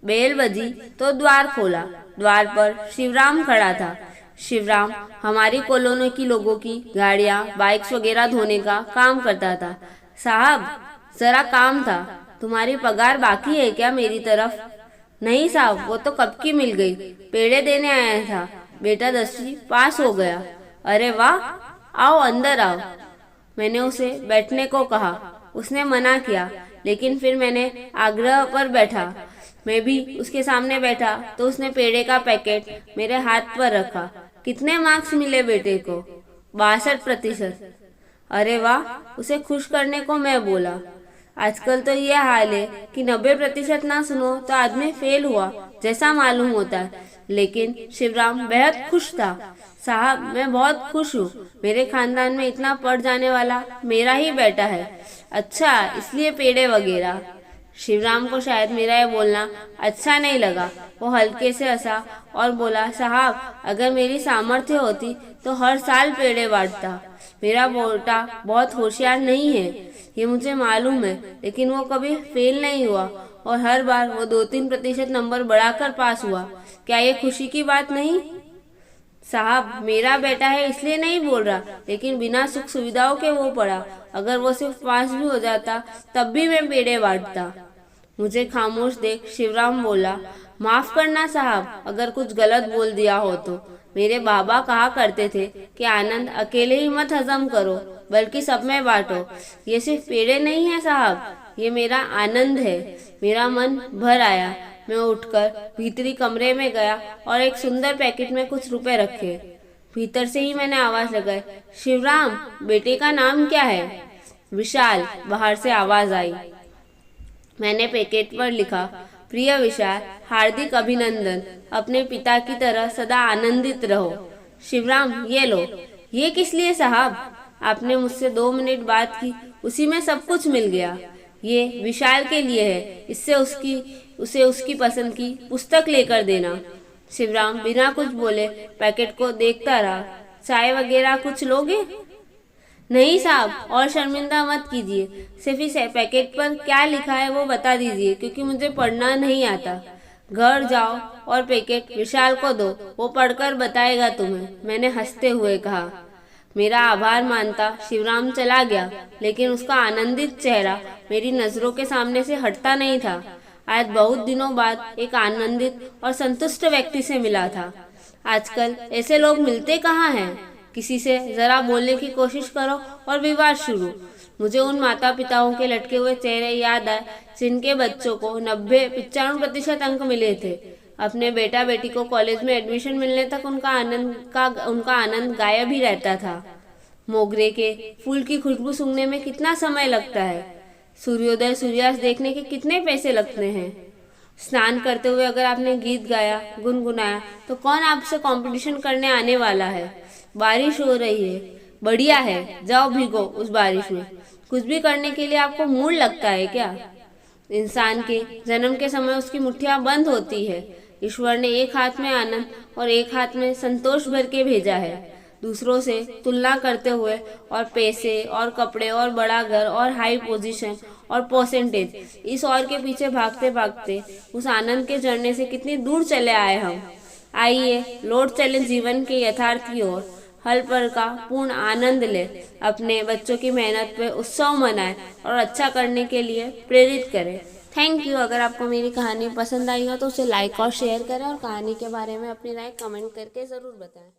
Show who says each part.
Speaker 1: Bell बजी तो द्वार खोला। द्वार पर शिवराम खड़ा था। शिवराम हमारी कॉलोनी की लोगों की गाड़ियाँ बाइक्स वगैरह धोने का काम करता था। साहब, जरा काम था। तुम्हारी पगार बाकी है क्या मेरी तरफ? नहीं साहब, वो तो कब की मिल गई। पेड़े देने आया था। बेटा 10वीं पास हो गया। अरे वाह, आओ अंदर आओ। मैंने उसे बैठने को कहा। उसने मना किया, लेकिन फिर मैंने आग्रह पर बैठा। मैं भी उसके सामने बैठा तो उसने पेड़े का पैकेट मेरे हाथ पर रखा। कितने मार्क्स मिले बेटे को? 62%। अरे वाह, उसे खुश करने को मैं बोला। आजकल तो यह हाल है कि 90% ना सुनो तो आदमी फेल हुआ जैसा मालूम होता है। लेकिन शिवराम बेहद खुश था। साहब, मैं बहुत खुश हूँ। मेरे खानदान में इतना पढ़ जाने वाला मेरा ही बेटा है। अच्छा, इसलिए पेड़े वगैरह। शिवराम को शायद मेरा यह बोलना अच्छा नहीं लगा। वो हल्के से हंसा और बोला, साहब, अगर मेरी सामर्थ्य होती तो हर साल पेड़े बांटता। मेरा बेटा बहुत होशियार नहीं है, ये मुझे मालूम है, लेकिन वो कभी फेल नहीं हुआ और हर बार वो 2-3% नंबर बढ़ाकर पास हुआ। क्या ये खुशी की बात नहीं? साहब, मेरा बेटा है इसलिए नहीं बोल रहा, लेकिन बिना सुख सुविधाओं के वो पढ़ा। अगर वो सिर्फ पास भी हो जाता तब भी मैं पेड़े बांटता। मुझे खामोश देख शिवराम बोला, माफ करना साहब अगर कुछ गलत बोल दिया हो तो। मेरे बाबा कहा करते थे कि आनंद अकेले ही मत हजम करो, बल्कि सब में बांटो। ये सिर्फ पेड़े नहीं है साहब, ये मेरा आनंद है। मेरा मन भर आया। मैं उठकर भीतरी कमरे में गया और एक सुंदर पैकेट में कुछ रुपए रखे। भीतर से ही मैंने आवाज लगाई, शिवराम, बेटे का नाम क्या है? विशाल, बाहर से आवाज आई। मैंने पैकेट पर लिखा, प्रिय विशाल, हार्दिक अभिनंदन। अपने पिता की तरह सदा आनंदित रहो। शिवराम, ये लो। ये किस लिए साहब? आपने मुझसे 2 मिनट बात की, उसी में सब कुछ मिल गया। ये विशाल के लिए है। इससे उसे उसकी पसंद की पुस्तक लेकर देना। शिवराम बिना कुछ बोले पैकेट को देखता रहा। चाय वगैरह कुछ लोगे? नहीं साहब, और शर्मिंदा मत कीजिए। सिर्फ इस पैकेट पर क्या लिखा है वो बता दीजिए, क्योंकि मुझे पढ़ना नहीं आता। घर जाओ और पैकेट विशाल को दो, वो पढ़कर बताएगा तुम्हें, मैंने हंसते हुए कहा। मेरा आभार मानता शिवराम चला गया, लेकिन उसका आनंदित चेहरा मेरी नजरों के सामने से हटता नहीं था। आज बहुत दिनों बाद एक आनंदित और संतुष्ट व्यक्ति से मिला था। आजकल ऐसे लोग मिलते कहाँ हैं? किसी से जरा बोलने की कोशिश करो और विवाद शुरू। मुझे उन माता पिताओं के लटके हुए चेहरे याद आए जिनके बच्चों को 90-95% अंक मिले थे। अपने बेटा बेटी को कॉलेज में एडमिशन मिलने तक उनका आनंद गायब ही रहता था। मोगरे के फूल की खुशबू सूंघने में कितना समय लगता है? सूर्योदय सूर्यास्त देखने के कितने पैसे लगते हैं? स्नान करते हुए अगर आपने गीत गाया, गुनगुनाया, तो कौन आपसे कंपटीशन करने आने वाला है? बारिश हो रही है, बढ़िया है, जाओ भीगो उस बारिश में। कुछ भी करने के लिए आपको मूड लगता है क्या? इंसान के जन्म के समय उसकी मुट्ठियां बंद होती है। ईश्वर ने एक हाथ में आनंद और एक हाथ में संतोष भर के भेजा है। दूसरों से तुलना करते हुए और पैसे और कपड़े और बड़ा घर और हाई पोजीशन और परसेंटेज, इस और के पीछे भागते भागते उस आनंद के झरने से कितनी दूर चले आए हम। आइए लौट चले जीवन के यथार्थ की ओर। हल पर का पूर्ण आनंद ले, अपने बच्चों की मेहनत पे उत्सव मनाए और अच्छा करने के लिए प्रेरित करें। Thank you. अगर आपको मेरी कहानी पसंद आई हो तो उसे लाइक और शेयर करें और कहानी के बारे में अपनी राय कमेंट करके ज़रूर बताएं।